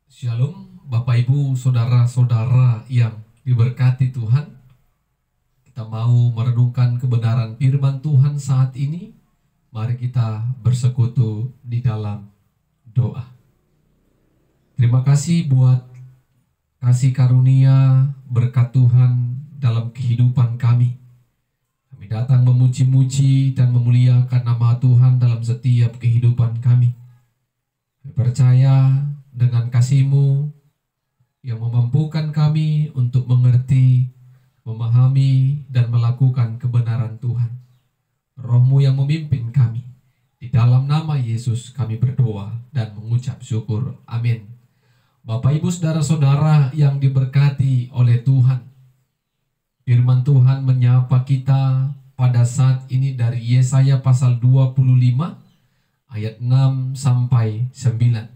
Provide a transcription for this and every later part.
Shalom, Bapak Ibu, saudara-saudara yang diberkati Tuhan. Kita mau merenungkan kebenaran firman Tuhan saat ini. Mari kita bersekutu di dalam doa. Terima kasih buat kasih karunia berkat Tuhan dalam kehidupan kami. Kami datang memuji-muji dan memuliakan nama Tuhan dalam setiap kehidupan kami. Kami percaya dengan kasih-Mu yang memampukan kami untuk mengerti, memahami, dan melakukan kebenaran Tuhan. Roh-Mu yang memimpin kami. Di dalam nama Yesus kami berdoa dan mengucap syukur. Amin. Bapak, Ibu, saudara-saudara yang diberkati oleh Tuhan, firman Tuhan menyapa kita pada saat ini dari Yesaya pasal 25 ayat 6 sampai 9.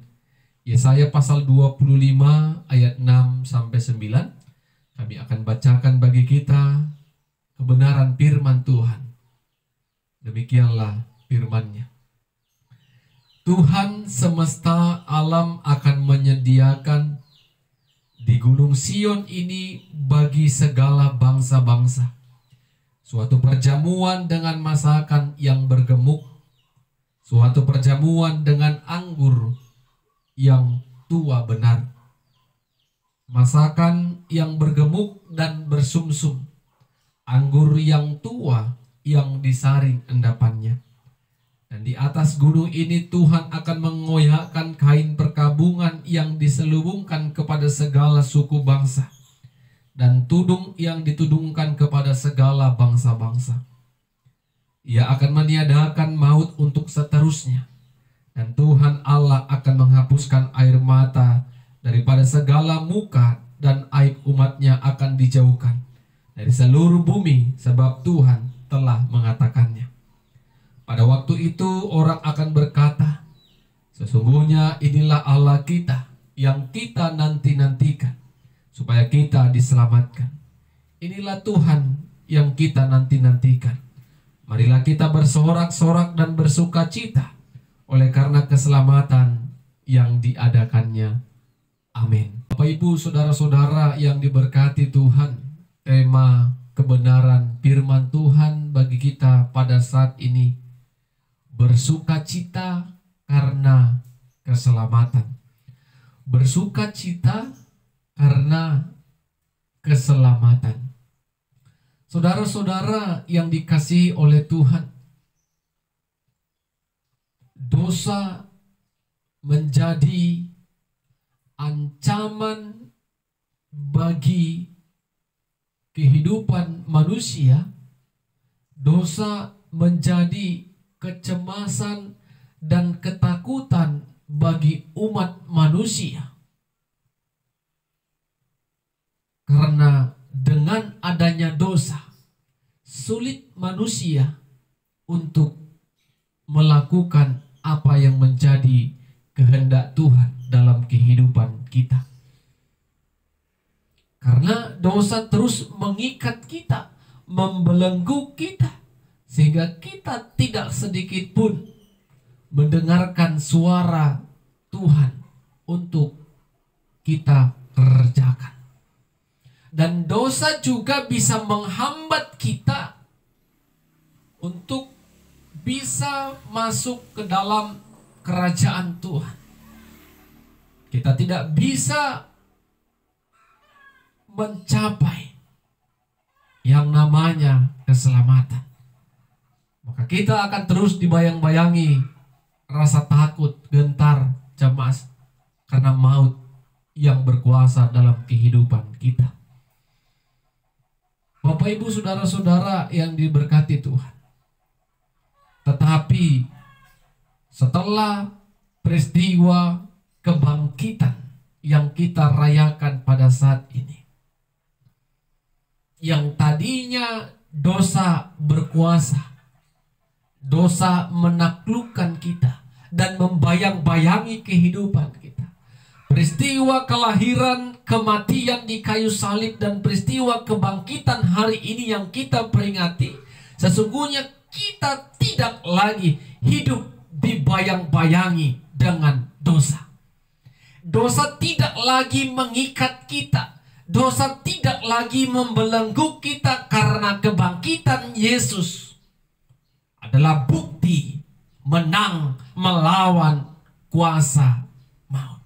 Yesaya pasal 25 ayat 6 sampai 9. Kami akan bacakan bagi kita kebenaran firman Tuhan. Demikianlah firman-Nya. Tuhan semesta alam akan menyediakan di Gunung Sion ini bagi segala bangsa-bangsa suatu perjamuan dengan masakan yang bergemuk, suatu perjamuan dengan anggur yang tua benar, masakan yang bergemuk dan bersumsum, anggur yang tua yang disaring endapannya. Dan di atas gunung ini Tuhan akan mengoyakkan kain perkabungan yang diselubungkan kepada segala suku bangsa, dan tudung yang ditudungkan kepada segala bangsa-bangsa. Ia akan meniadakan maut untuk seterusnya, dan Tuhan Allah akan menghapuskan air mata daripada segala muka, dan aib umatnya akan dijauhkan dari seluruh bumi, sebab Tuhan telah mengatakannya. Pada waktu itu orang akan berkata, sesungguhnya inilah Allah kita yang kita nanti-nantikan, supaya kita diselamatkan. Inilah Tuhan yang kita nanti-nantikan. Marilah kita bersorak-sorak dan bersuka cita oleh karena keselamatan yang diadakannya. Amin. Bapak, Ibu, saudara-saudara yang diberkati Tuhan, tema kebenaran firman Tuhan bagi kita pada saat ini, bersuka cita karena keselamatan. Bersuka cita karena keselamatan. Saudara-saudara yang dikasihi oleh Tuhan, dosa menjadi ancaman bagi kehidupan manusia. Dosa menjadi kecemasan dan ketakutan bagi umat manusia. Karena dengan adanya dosa, sulit manusia untuk melakukan apa yang menjadi kehendak Tuhan dalam kehidupan kita. Karena dosa terus mengikat kita, membelenggu kita, sehingga kita tidak sedikit pun mendengarkan suara Tuhan untuk kita kerjakan. Dan dosa juga bisa menghambat kita untuk bisa masuk ke dalam kerajaan Tuhan. Kita tidak bisa mencapai yang namanya keselamatan. Maka kita akan terus dibayang-bayangi rasa takut, gentar, cemas karena maut yang berkuasa dalam kehidupan kita. Bapak, Ibu, saudara-saudara yang diberkati Tuhan, tetapi setelah peristiwa kebangkitan yang kita rayakan pada saat ini, yang tadinya dosa berkuasa, dosa menaklukkan kita dan membayang-bayangi kehidupan kita, peristiwa kelahiran, kematian di kayu salib, dan peristiwa kebangkitan hari ini yang kita peringati, sesungguhnya kita tidak lagi hidup dibayang-bayangi dengan dosa. Dosa tidak lagi mengikat kita. Dosa tidak lagi membelenggu kita, karena kebangkitan Yesus adalah bukti menang melawan kuasa maut,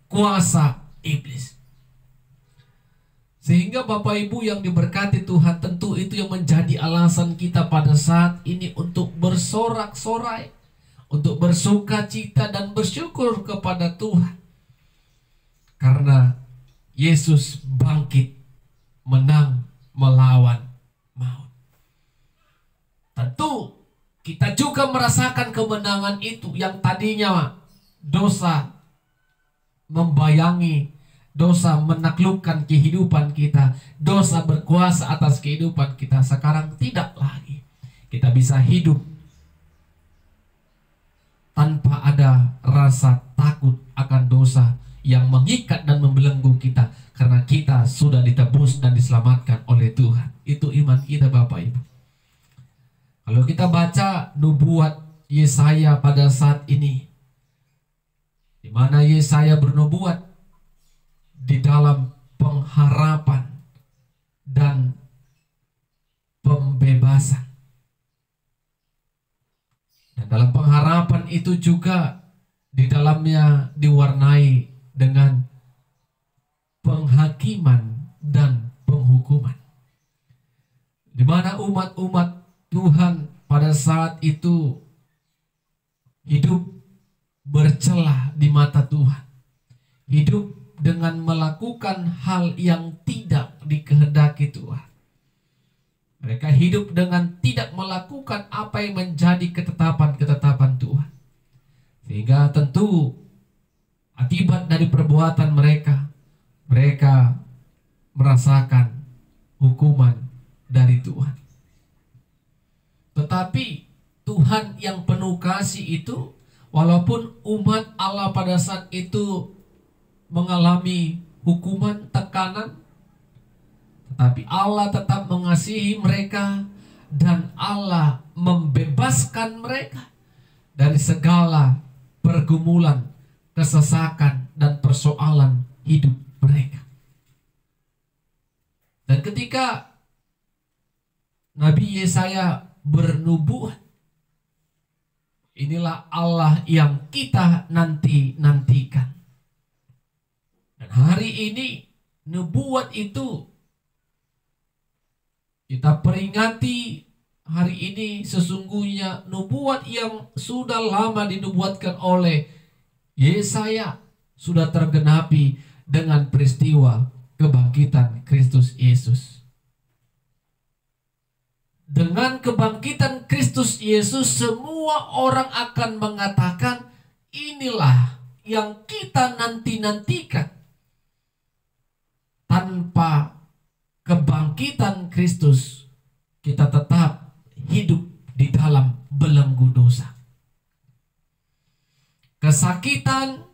kuasa iblis. Sehingga Bapak Ibu yang diberkati Tuhan, tentu itu yang menjadi alasan kita pada saat ini untuk bersorak-sorai, untuk bersuka cita dan bersyukur kepada Tuhan. Karena Yesus bangkit, menang melawan maut. Tentu kita juga merasakan kemenangan itu yang tadinya dosa membayangi, dosa menaklukkan kehidupan kita, dosa berkuasa atas kehidupan kita. Sekarang tidak lagi. Kita bisa hidup tanpa ada rasa takut akan dosa yang mengikat dan membelenggu kita, karena kita sudah ditebus dan diselamatkan oleh Tuhan. Itu iman kita, Bapak Ibu. Kalau kita baca nubuat Yesaya pada saat ini, di mana Yesaya bernubuat di dalam pengharapan dan pembebasan. Dan dalam pengharapan itu juga di dalamnya diwarnai dengan penghakiman dan penghukuman, di mana umat-umat Tuhan pada saat itu hidup bercelah di mata Tuhan, hidup dengan melakukan hal yang tidak dikehendaki Tuhan. Mereka hidup dengan tidak melakukan apa yang menjadi ketetapan-ketetapan Tuhan. Sehingga tentu akibat dari perbuatan mereka, mereka merasakan hukuman dari Tuhan. Tetapi Tuhan yang penuh kasih itu, walaupun umat Allah pada saat itu mengalami hukuman, tekanan, tetapi Allah tetap mengasihi mereka, dan Allah membebaskan mereka dari segala pergumulan, kesesakan, dan persoalan hidup mereka. Dan ketika Nabi Yesaya bernubuat, inilah Allah yang kita nantikan. Dan hari ini nubuat itu kita peringati. Hari ini sesungguhnya nubuat yang sudah lama dinubuatkan oleh Yesaya sudah tergenapi dengan peristiwa kebangkitan Kristus Yesus. Dengan kebangkitan Kristus Yesus, semua orang akan mengatakan, inilah yang kita nantikan. Tanpa kebangkitan Kristus, kita tetap hidup di dalam belenggu dosa. Kesakitan,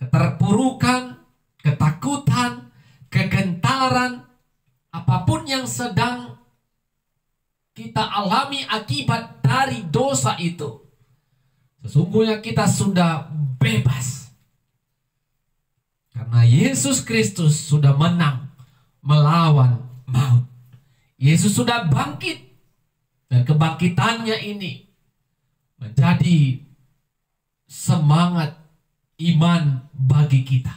keterpurukan, ketakutan, kegentaran, apapun yang sedang kita alami akibat dari dosa itu, sesungguhnya kita sudah bebas. Karena Yesus Kristus sudah menang melawan maut. Yesus sudah bangkit, dan kebangkitannya ini menjadi semangat iman bagi kita.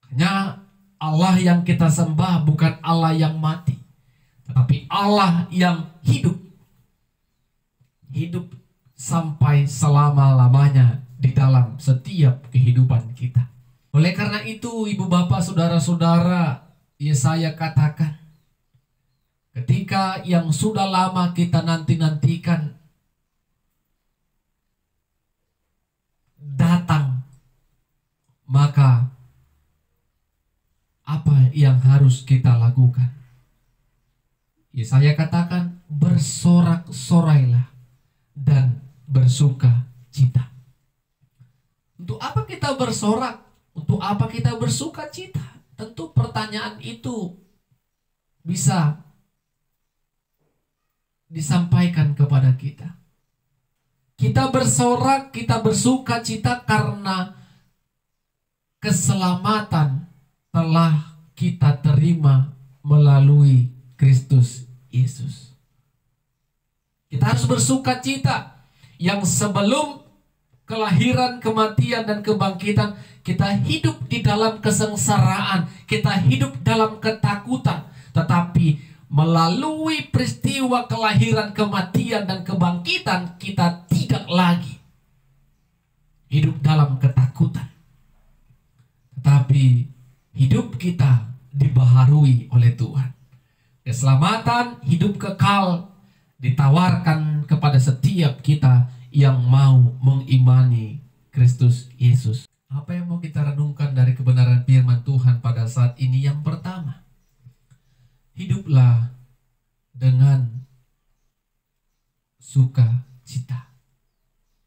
Hanya Allah yang kita sembah bukan Allah yang mati, tetapi Allah yang hidup. Hidup sampai selama-lamanya di dalam setiap kehidupan kita. Oleh karena itu, ibu bapak, saudara-saudara, Yesaya katakan, ketika yang sudah lama kita nantikan datang, maka apa yang harus kita lakukan? Yesaya katakan, bersorak-sorailah dan bersuka cita. Untuk apa kita bersorak? Untuk apa kita bersuka cita? Tentu pertanyaan itu bisa disampaikan kepada kita. Kita bersorak, kita bersuka cita karena keselamatan telah kita terima melalui Kristus Yesus. Kita harus bersuka cita yang sebelum kelahiran, kematian, dan kebangkitan kita hidup di dalam kesengsaraan, kita hidup dalam ketakutan. Tetapi melalui peristiwa kelahiran, kematian, dan kebangkitan, kita tidak lagi hidup dalam ketakutan. Tetapi hidup kita dibaharui oleh Tuhan. Keselamatan, hidup kekal ditawarkan kepada setiap kita yang mau mengimani Kristus Yesus. Apa yang mau kita renungkan dari kebenaran firman Tuhan pada saat ini? Yang pertama, hiduplah dengan sukacita.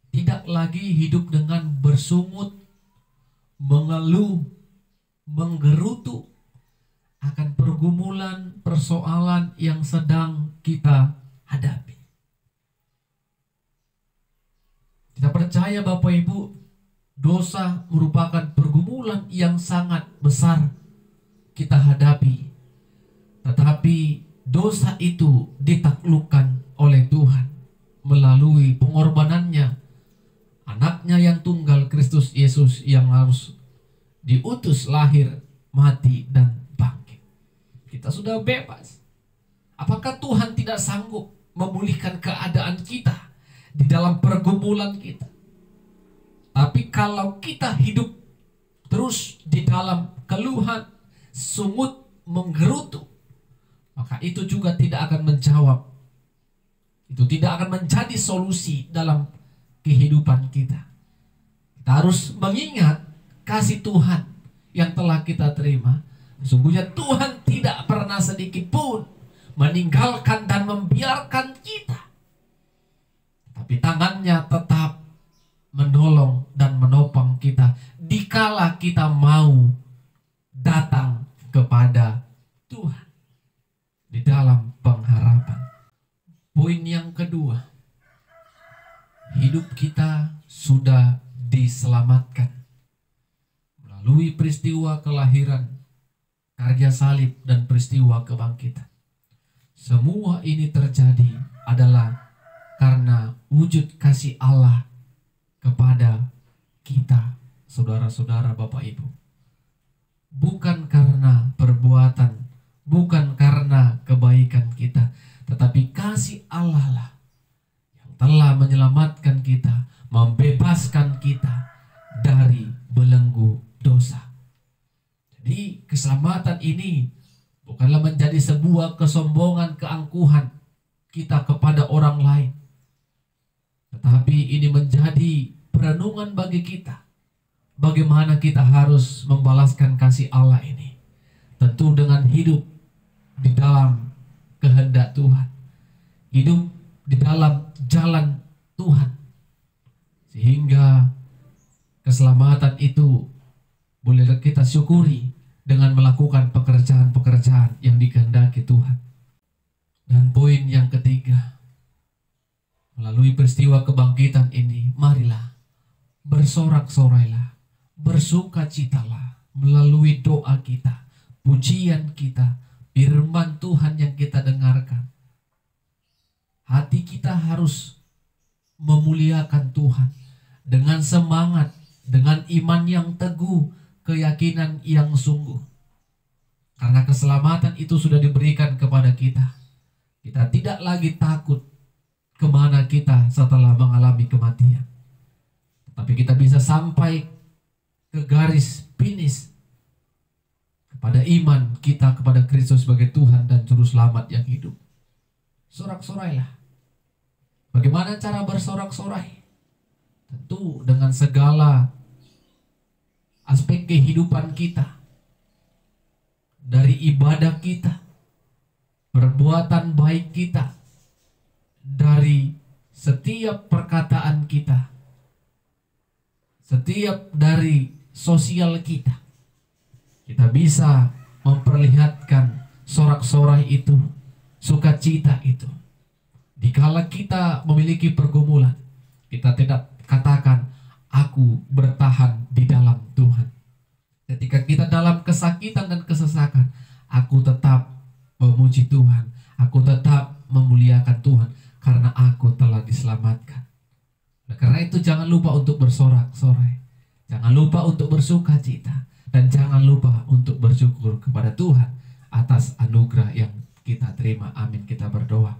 Tidak lagi hidup dengan bersungut, mengeluh, menggerutu akan pergumulan, persoalan yang sedang kita hadapi. Kita percaya Bapak Ibu, dosa merupakan pergumulan yang sangat besar kita hadapi. Tetapi dosa itu ditaklukkan oleh Tuhan melalui pengorbanannya, anaknya yang tunggal, Kristus Yesus, yang harus diutus lahir, mati, dan bangkit. Kita sudah bebas. Apakah Tuhan tidak sanggup memulihkan keadaan kita di dalam pergumulan kita? Tapi kalau kita hidup terus di dalam keluhan, sungut, menggerutu, maka itu juga tidak akan menjawab. Itu tidak akan menjadi solusi dalam kehidupan kita. Kita harus mengingat kasih Tuhan yang telah kita terima. Sesungguhnya Tuhan tidak pernah sedikit pun meninggalkan dan membiarkan kita. Tapi tangannya tetap menolong dan menopang kita dikala kita mau datang kepada Tuhan di dalam pengharapan. Poin yang kedua, hidup kita sudah diselamatkan melalui peristiwa kelahiran, karya salib, dan peristiwa kebangkitan. Semua ini terjadi adalah karena wujud kasih Allah kepada kita, saudara-saudara, Bapak Ibu. Bukan karena perbuatan, bukan karena kebaikan kita, tetapi kasih Allah lah yang telah menyelamatkan kita, membebaskan kita dari belenggu dosa. Jadi keselamatan ini bukanlah menjadi sebuah kesombongan, keangkuhan kita kepada orang lain, tetapi ini menjadi perenungan bagi kita. Bagaimana kita harus membalaskan kasih Allah ini? Tentu dengan hidup di dalam kehendak Tuhan, hidup di dalam jalan Tuhan, sehingga keselamatan itu boleh kita syukuri dengan melakukan pekerjaan-pekerjaan yang dikehendaki Tuhan. Dan poin yang ketiga, melalui peristiwa kebangkitan ini, marilah bersorak-sorailah, bersukacitalah melalui doa kita, pujian kita, firman Tuhan yang kita dengarkan. Hati kita harus memuliakan Tuhan dengan semangat, dengan iman yang teguh, keyakinan yang sungguh. Karena keselamatan itu sudah diberikan kepada kita. Kita tidak lagi takut kemana kita setelah mengalami kematian. Tapi kita bisa sampai ke garis finish kepada iman kita kepada Kristus sebagai Tuhan dan Juru Selamat yang hidup. Sorak-sorailah. Bagaimana cara bersorak-sorai? Tentu dengan segala aspek kehidupan kita. Dari ibadah kita, perbuatan baik kita, dari setiap perkataan kita, setiap dari sosial kita, kita bisa memperlihatkan sorak-sorai itu, sukacita itu. Dikala kita memiliki pergumulan, Kita tidak katakan, aku bertahan di dalam Tuhan. Ketika kita dalam kesakitan dan kesesakan, aku tetap memuji Tuhan, aku tetap memuliakan Tuhan, karena aku telah diselamatkan. Nah, karena itu jangan lupa untuk bersorak-sorai, jangan lupa untuk bersuka cita, dan jangan lupa untuk bersyukur kepada Tuhan atas anugerah yang kita terima. Amin. Kita berdoa.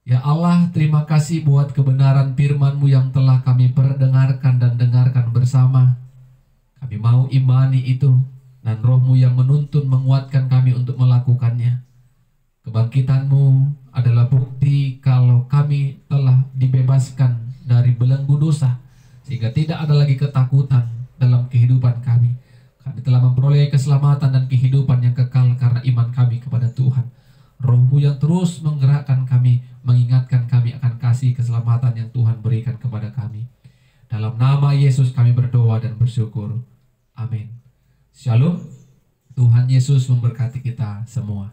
Ya Allah, terima kasih buat kebenaran firman-Mu yang telah kami perdengarkan dan dengarkan bersama. Kami mau imani itu, dan Roh-Mu yang menuntun menguatkan kami untuk melakukannya. Kebangkitan-Mu adalah bukti kalau kami telah dibebaskan dari belenggu dosa, sehingga tidak ada lagi ketakutan dalam kehidupan kami. Kami telah memperoleh keselamatan dan kehidupan yang kekal karena iman kami kepada Tuhan. Roh-Mu yang terus menggerakkan kami, mengingatkan kami akan kasih keselamatan yang Tuhan berikan kepada kami. Dalam nama Yesus kami berdoa dan bersyukur. Amin. Shalom. Tuhan Yesus memberkati kita semua.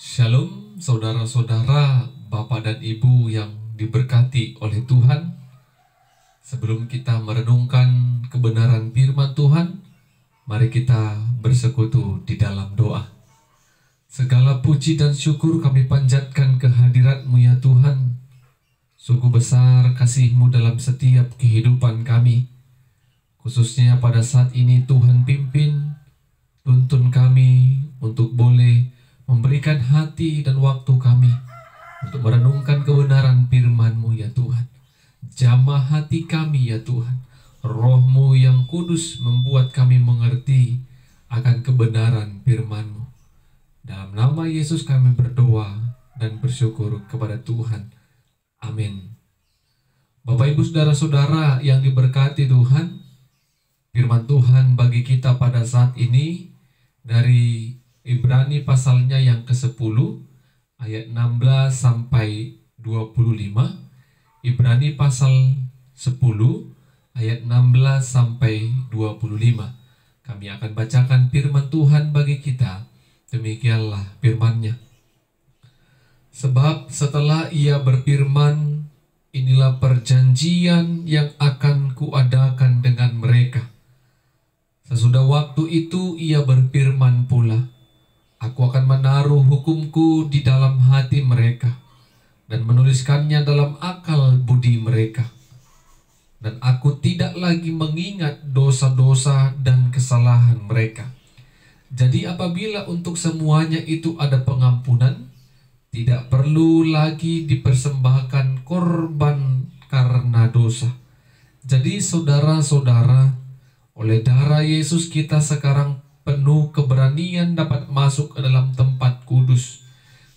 Shalom saudara-saudara, Bapak dan Ibu yang diberkati oleh Tuhan. Sebelum kita merenungkan kebenaran firman Tuhan, mari kita bersekutu di dalam doa. Segala puji dan syukur kami panjatkan kehadirat-Mu ya Tuhan. Sungguh besar kasih-Mu dalam setiap kehidupan kami. Khususnya pada saat ini Tuhan pimpin, tuntun kami untuk boleh memberikan hati dan waktu kami untuk merenungkan kebenaran firman-Mu ya Tuhan. Jamah hati kami ya Tuhan. Roh-Mu yang kudus membuat kami mengerti akan kebenaran firman-Mu. Dalam nama Yesus kami berdoa dan bersyukur kepada Tuhan. Amin. Bapak Ibu saudara-saudara yang diberkati Tuhan, firman Tuhan bagi kita pada saat ini dari Ibrani pasalnya yang ke-10 ayat 16 sampai 25. Ibrani pasal 10 ayat 16 sampai 25. Kami akan bacakan firman Tuhan bagi kita. Demikianlah firman-Nya. Sebab setelah Ia berfirman, inilah perjanjian yang akan kuadakan dengan mereka. Sesudah waktu itu Ia berfirman pula, aku akan menaruh hukumku di dalam hati mereka dan menuliskannya dalam akal budi mereka. Dan aku tidak lagi mengingat dosa-dosa dan kesalahan mereka. Jadi apabila untuk semuanya itu ada pengampunan, tidak perlu lagi dipersembahkan korban karena dosa. Jadi saudara-saudara, oleh darah Yesus kita sekarang penuh keberanian dapat masuk ke dalam tempat kudus.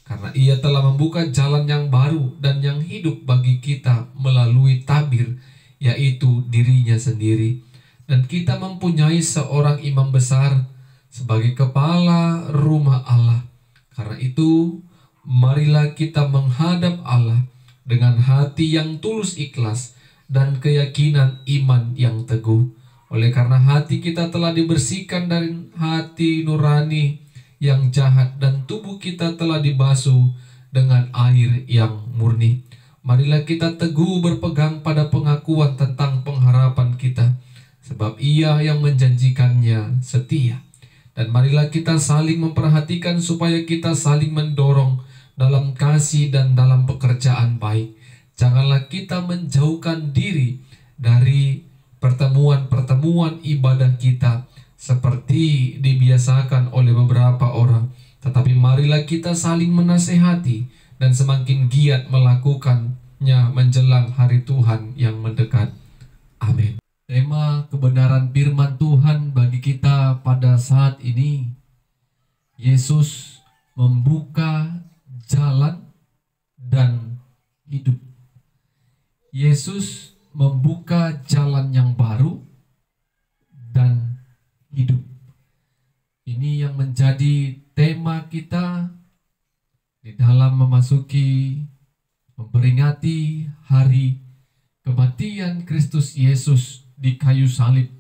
Karena Ia telah membuka jalan yang baru dan yang hidup bagi kita melalui tabir, yaitu dirinya sendiri. Dan kita mempunyai seorang imam besar sebagai kepala rumah Allah. Karena itu, marilah kita menghadap Allah dengan hati yang tulus ikhlas dan keyakinan iman yang teguh. Oleh karena hati kita telah dibersihkan dari hati nurani yang jahat dan tubuh kita telah dibasuh dengan air yang murni. Marilah kita teguh berpegang pada pengakuan tentang pengharapan kita, sebab Ia yang menjanjikannya setia. Dan marilah kita saling memperhatikan supaya kita saling mendorong dalam kasih dan dalam pekerjaan baik. Janganlah kita menjauhkan diri dari pertemuan-pertemuan ibadah kita seperti dibiasakan oleh beberapa orang. Tetapi marilah kita saling menasehati dan semakin giat melakukannya menjelang hari Tuhan yang mendekat. Amin. Tema kebenaran firman Tuhan bagi kita pada saat ini, Yesus membuka jalan dan hidup. Yesus membuka jalan yang baru dan hidup. Ini yang menjadi tema kita di dalam memperingati hari kematian Kristus Yesus di kayu salib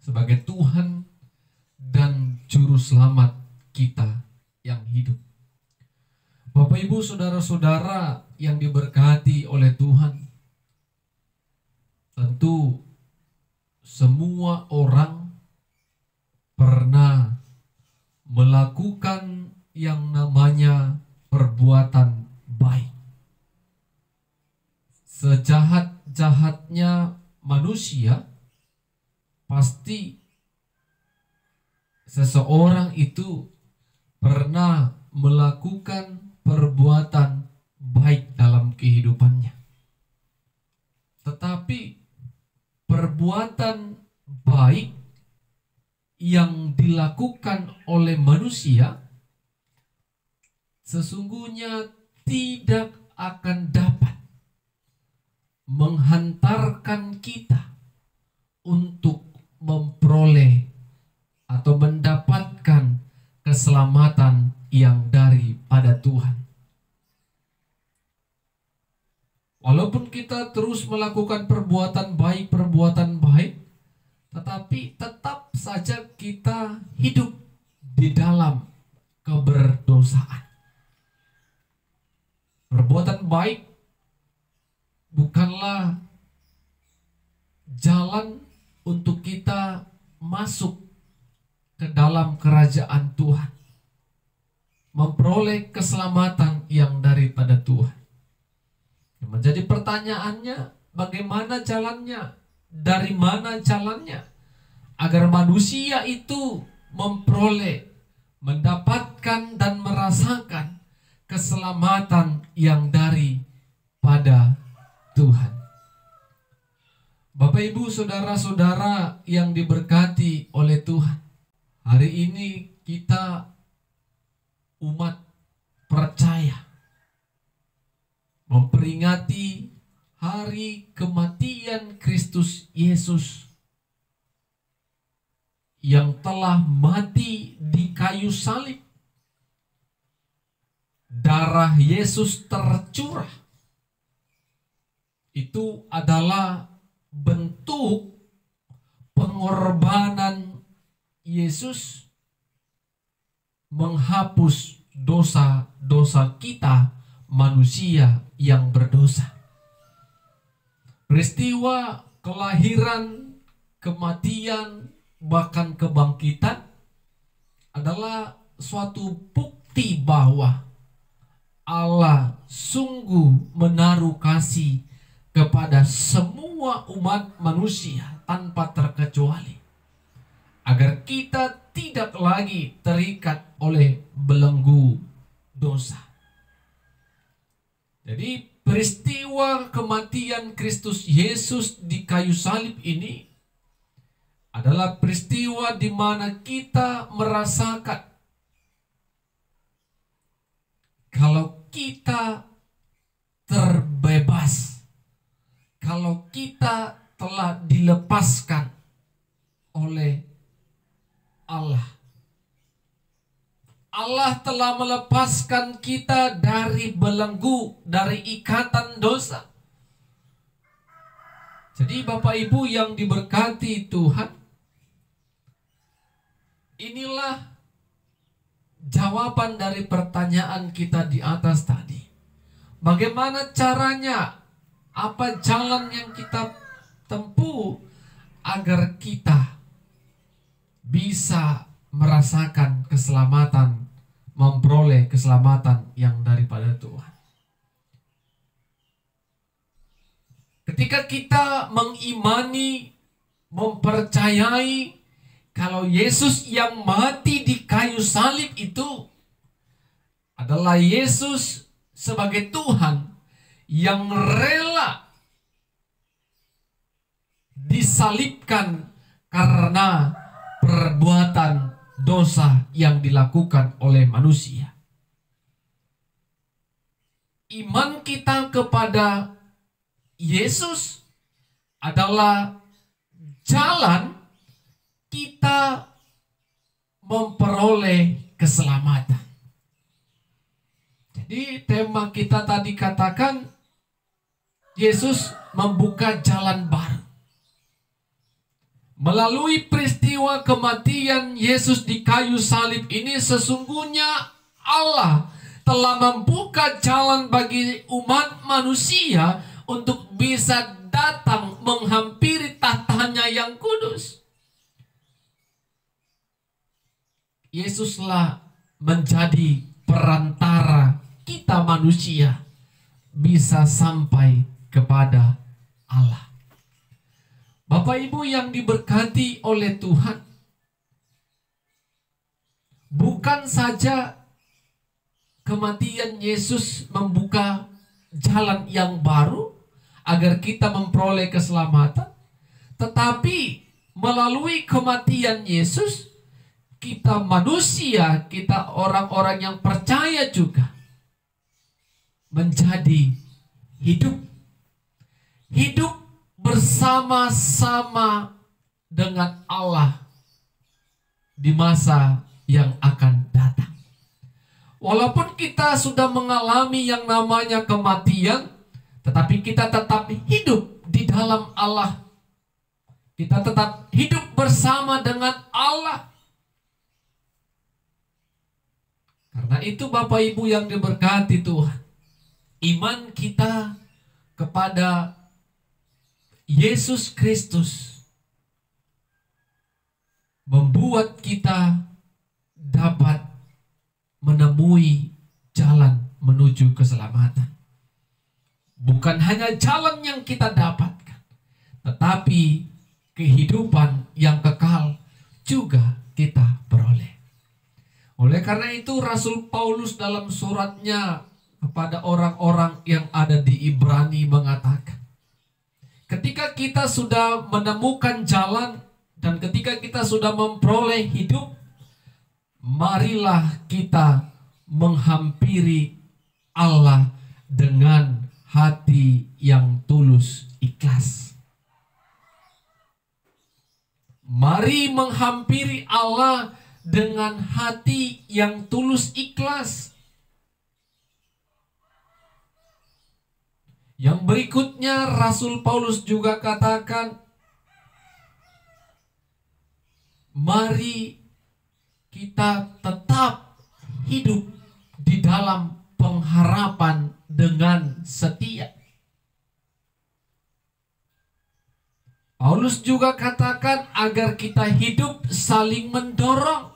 sebagai Tuhan dan Juru Selamat kita yang hidup. Bapak Ibu saudara-saudara yang diberkati oleh Tuhan, tentu semua orang pernah melakukan yang namanya perbuatan baik. Sejahat-jahatnya manusia, pasti seseorang itu pernah melakukan perbuatan baik dalam kehidupannya. Tetapi perbuatan baik yang dilakukan oleh manusia sesungguhnya tidak akan dapat menghantarkan kita untuk memperoleh atau mendapatkan keselamatan yang daripada Tuhan. Walaupun kita terus melakukan perbuatan baik, tetapi tetap saja kita hidup di dalam keberdosaan. Perbuatan baik bukanlah jalan untuk kita masuk ke dalam kerajaan Tuhan, memperoleh keselamatan yang daripada Tuhan. Yang menjadi pertanyaannya, bagaimana jalannya? Dari mana jalannya? Agar manusia itu memperoleh, mendapatkan dan merasakan keselamatan yang daripada Tuhan. Bapak, Ibu, saudara-saudara yang diberkati oleh Tuhan, hari ini kita umat percaya memperingati hari kematian Kristus Yesus yang telah mati di kayu salib. Darah Yesus tercurah. Itu adalah bentuk pengorbanan Yesus menghapus dosa-dosa kita, manusia yang berdosa. Peristiwa kelahiran, kematian, bahkan kebangkitan adalah suatu bukti bahwa Allah sungguh menaruh kasih kepada semua umat manusia tanpa terkecuali, agar kita tidak lagi terikat oleh belenggu dosa. Jadi peristiwa kematian Kristus Yesus di kayu salib ini adalah peristiwa di mana kita merasakan kalau kita terbebas, kalau kita telah dilepaskan oleh Allah. Allah telah melepaskan kita dari belenggu, dari ikatan dosa. Jadi Bapak Ibu yang diberkati Tuhan, inilah jawaban dari pertanyaan kita di atas tadi. Bagaimana caranya? Apa jalan yang kita tempuh agar kita bisa merasakan keselamatan, memperoleh keselamatan yang daripada Tuhan? Ketika kita mengimani, mempercayai kalau Yesus yang mati di kayu salib itu adalah Yesus sebagai Tuhan yang rela disalibkan karena perbuatan dosa yang dilakukan oleh manusia. Iman kita kepada Yesus adalah jalan kita memperoleh keselamatan. Jadi tema kita tadi katakan Yesus membuka jalan baru. Melalui peristiwa kematian Yesus di kayu salib ini, sesungguhnya Allah telah membuka jalan bagi umat manusia untuk bisa datang menghampiri tahtanya yang kudus. Yesuslah menjadi perantara kita manusia bisa sampai kepada Allah. Bapak Ibu yang diberkati oleh Tuhan, bukan saja kematian Yesus membuka jalan yang baru agar kita memperoleh keselamatan, tetapi melalui kematian Yesus, kita manusia, kita orang-orang yang percaya juga menjadi hidup bersama-sama dengan Allah di masa yang akan datang. Walaupun kita sudah mengalami yang namanya kematian, tetapi kita tetap hidup di dalam Allah. Kita tetap hidup bersama dengan Allah. Karena itu Bapak Ibu yang diberkati Tuhan, iman kita kepada Yesus Kristus membuat kita dapat menemui jalan menuju keselamatan. Bukan hanya jalan yang kita dapatkan, tetapi kehidupan yang kekal juga kita peroleh. Oleh karena itu Rasul Paulus dalam suratnya kepada orang-orang yang ada di Ibrani mengatakan, ketika kita sudah menemukan jalan dan ketika kita sudah memperoleh hidup, marilah kita menghampiri Allah dengan hati yang tulus ikhlas. Mari menghampiri Allah dengan hati yang tulus ikhlas. Yang berikutnya Rasul Paulus juga katakan, mari kita tetap hidup di dalam pengharapan dengan setia. Paulus juga katakan agar kita hidup saling mendorong,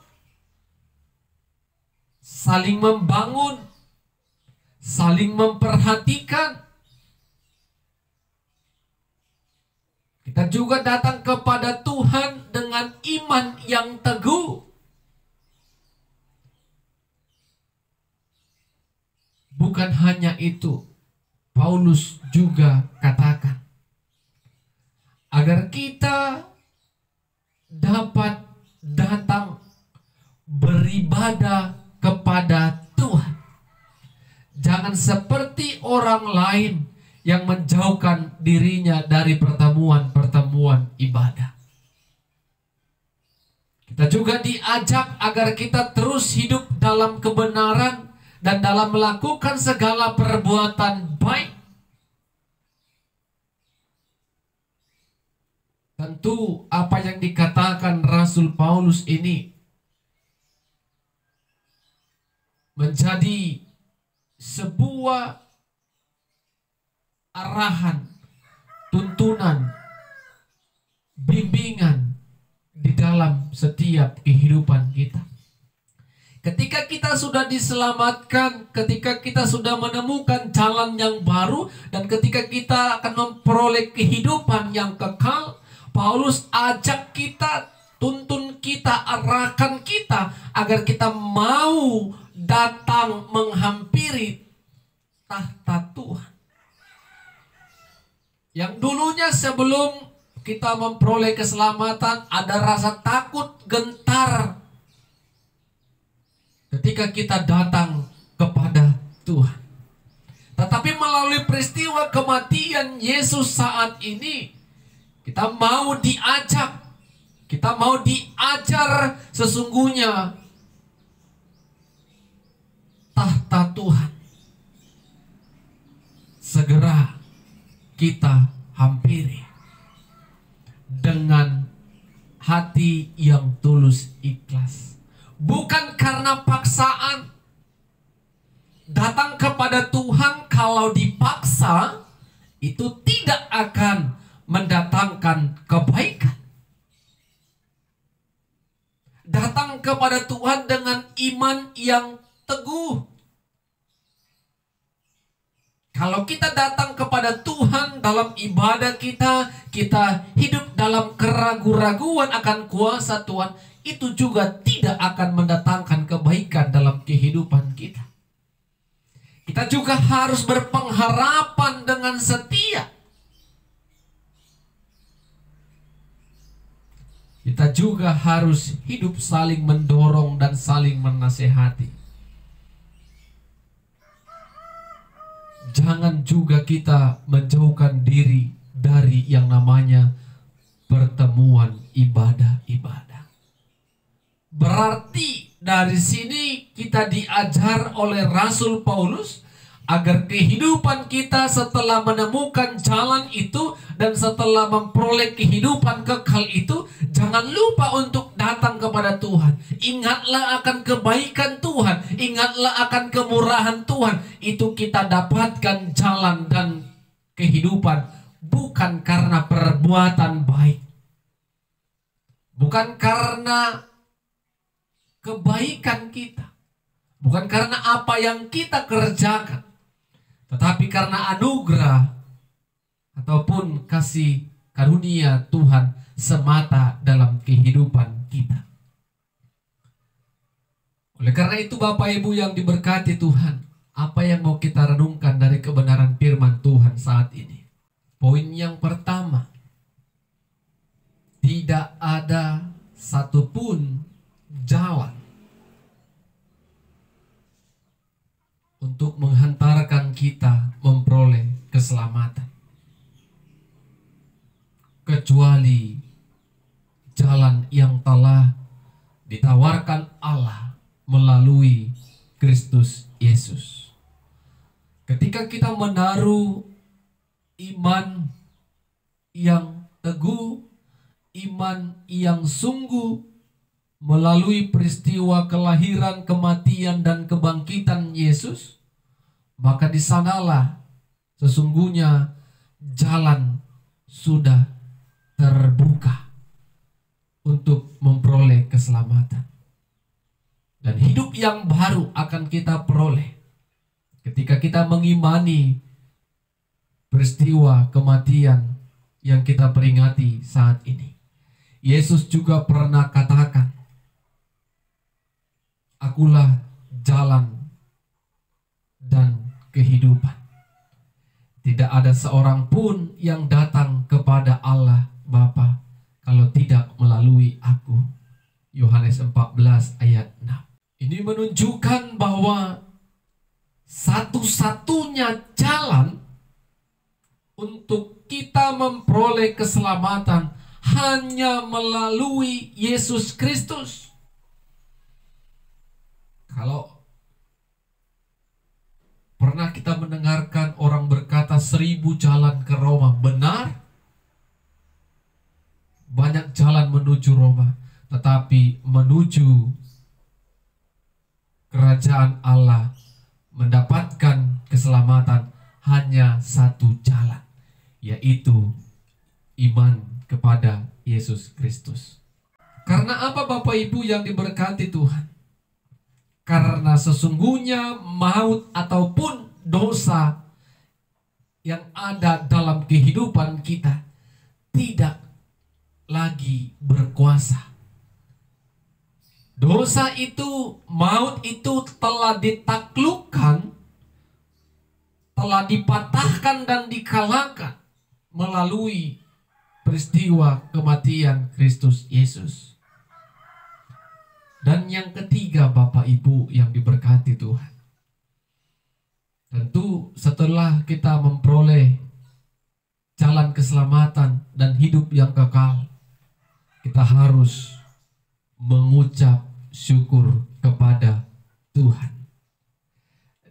saling membangun, saling memperhatikan. Kita juga datang kepada Tuhan dengan iman yang teguh. Bukan hanya itu, Paulus juga katakan agar kita dapat datang beribadah kepada Tuhan. Jangan seperti orang lain yang menjauhkan dirinya dari pertemuan-pertemuan ibadah. Kita juga diajak agar kita terus hidup dalam kebenaran dan dalam melakukan segala perbuatan baik. Tentu apa yang dikatakan Rasul Paulus ini menjadi sebuah arahan, tuntunan, bimbingan di dalam setiap kehidupan kita. Ketika kita sudah diselamatkan, ketika kita sudah menemukan jalan yang baru, dan ketika kita akan memperoleh kehidupan yang kekal, Paulus ajak kita, tuntun kita, arahkan kita agar kita mau datang menghampiri tahta Tuhan. Yang dulunya sebelum kita memperoleh keselamatan ada rasa takut, gentar ketika kita datang kepada Tuhan. Tetapi melalui peristiwa kematian Yesus saat ini, kita mau diajak, kita mau diajar sesungguhnya tahta Tuhan segera kita hampiri dengan hati yang tulus ikhlas. Bukan karena paksaan. Datang kepada Tuhan kalau dipaksa itu tidak akan mendatangkan kebaikan. Datang kepada Tuhan dengan iman yang teguh. Kalau kita datang kepada Tuhan dalam ibadah kita, kita hidup dalam keraguan-raguan akan kuasa Tuhan, itu juga tidak akan mendatangkan kebaikan dalam kehidupan kita. Kita juga harus berpengharapan dengan setia. Kita juga harus hidup saling mendorong dan saling menasehati. Jangan juga kita menjauhkan diri dari yang namanya pertemuan ibadah-ibadah. Berarti dari sini kita diajar oleh Rasul Paulus agar kehidupan kita setelah menemukan jalan itu dan setelah memperoleh kehidupan kekal itu, jangan lupa untuk datang kepada Tuhan. Ingatlah akan kebaikan Tuhan, ingatlah akan kemurahan Tuhan. Itu kita dapatkan jalan dan kehidupan bukan karena perbuatan baik, bukan karena kebaikan kita, bukan karena apa yang kita kerjakan, tetapi karena anugerah ataupun kasih karunia Tuhan semata dalam kehidupan kita. Oleh karena itu Bapak Ibu yang diberkati Tuhan, apa yang mau kita renungkan dari kebenaran firman Tuhan saat ini? Poin yang pertama, tidak ada satupun jalan untuk menghantarkan kita memperoleh keselamatan kecuali jalan yang telah ditawarkan Allah melalui Kristus Yesus. Ketika kita menaruh iman yang teguh, iman yang sungguh melalui peristiwa kelahiran, kematian, dan kebangkitan Yesus, maka di sanalah sesungguhnya jalan sudah terbuka untuk memperoleh keselamatan. Dan hidup yang baru akan kita peroleh ketika kita mengimani peristiwa kematian yang kita peringati saat ini. Yesus juga pernah katakan, "Akulah jalan dan kehidupan. Tidak ada seorang pun yang datang kepada Allah Bapa kalau tidak melalui aku." Yohanes 14 ayat 6. Ini menunjukkan bahwa satu-satunya jalan untuk kita memperoleh keselamatan hanya melalui Yesus Kristus. Kalau pernah kita mendengarkan orang berkata 1000 jalan ke Roma, benar, banyak jalan menuju Roma, tetapi menuju kerajaan Allah, mendapatkan keselamatan, hanya satu jalan, yaitu iman kepada Yesus Kristus. Karena apa Bapak Ibu yang diberkati Tuhan? Karena sesungguhnya maut ataupun dosa yang ada dalam kehidupan kita tidak lagi berkuasa. Dosa itu, maut itu telah ditaklukkan, telah dipatahkan dan dikalahkan melalui peristiwa kematian Kristus Yesus. Dan yang ketiga Bapak Ibu yang diberkati Tuhan, tentu setelah kita memperoleh jalan keselamatan dan hidup yang kekal, kita harus mengucap syukur kepada Tuhan.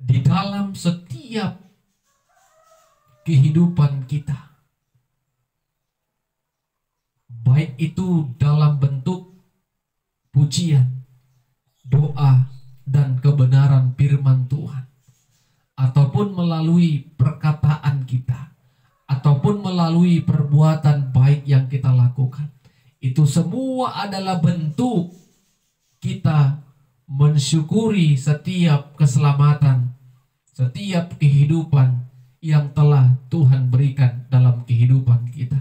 Di dalam setiap kehidupan kita, baik itu dalam bentuk pujian, doa, dan kebenaran firman Tuhan, ataupun melalui perkataan kita, ataupun melalui perbuatan baik yang kita lakukan. Itu semua adalah bentuk kita mensyukuri setiap keselamatan, setiap kehidupan yang telah Tuhan berikan dalam kehidupan kita.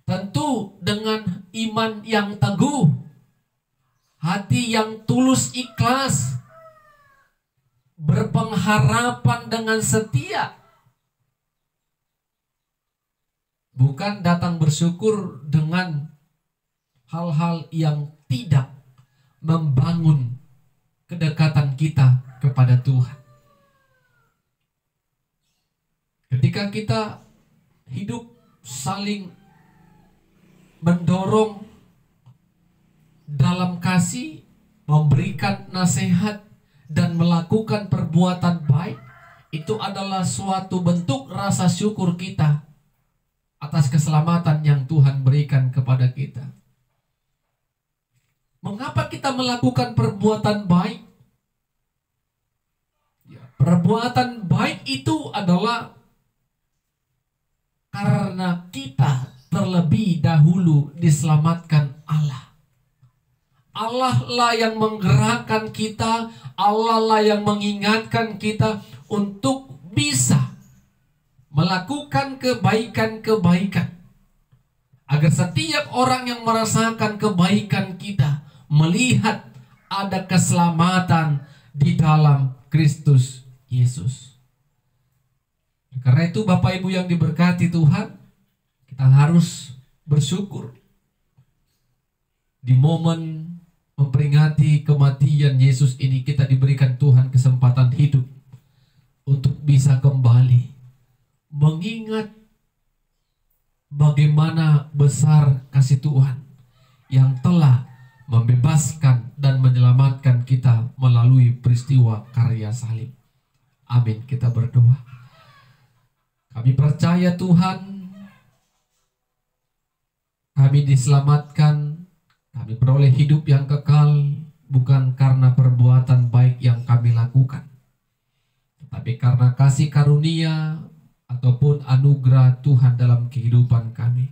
Tentu dengan iman yang teguh, hati yang tulus ikhlas, berpengharapan dengan setia. Bukan datang bersyukur dengan hal-hal yang tidak membangun kedekatan kita kepada Tuhan. Ketika kita hidup saling mendorong dalam kasih, memberikan nasihat, dan melakukan perbuatan baik, itu adalah suatu bentuk rasa syukur kita atas keselamatan yang Tuhan berikan kepada kita. Mengapa kita melakukan perbuatan baik? Perbuatan baik itu adalah karena kita terlebih dahulu diselamatkan Allah. Allah lah yang menggerakkan kita, Allah lah yang mengingatkan kita untuk bisa melakukan kebaikan-kebaikan. Agar setiap orang yang merasakan kebaikan kita melihat ada keselamatan di dalam Kristus Yesus. Karena itu Bapak Ibu yang diberkati Tuhan, kita harus bersyukur di momen memperingati kematian Yesus ini. Kita diberikan Tuhan kesempatan hidup untuk bisa kembali mengingat bagaimana besar kasih Tuhan yang telah membebaskan dan menyelamatkan kita melalui peristiwa karya salib. Amin. Kita berdoa. Kami percaya Tuhan, kami diselamatkan, kami beroleh hidup yang kekal bukan karena perbuatan baik yang kami lakukan, tetapi karena kasih karunia ataupun anugerah Tuhan dalam kehidupan kami.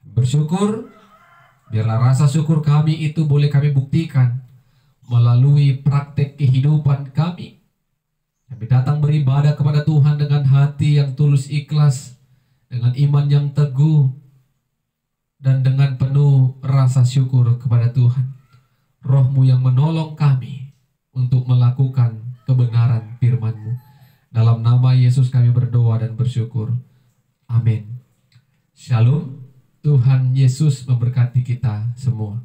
Bersyukur, biarlah rasa syukur kami itu boleh kami buktikan melalui praktek kehidupan kami. Kami datang beribadah kepada Tuhan dengan hati yang tulus ikhlas, dengan iman yang teguh, dan dengan penuh rasa syukur kepada Tuhan. Roh-Mu yang menolong kami untuk melakukan kebenaran firman-Mu. Dalam nama Yesus kami berdoa dan bersyukur. Amin. Shalom. Tuhan Yesus memberkati kita semua.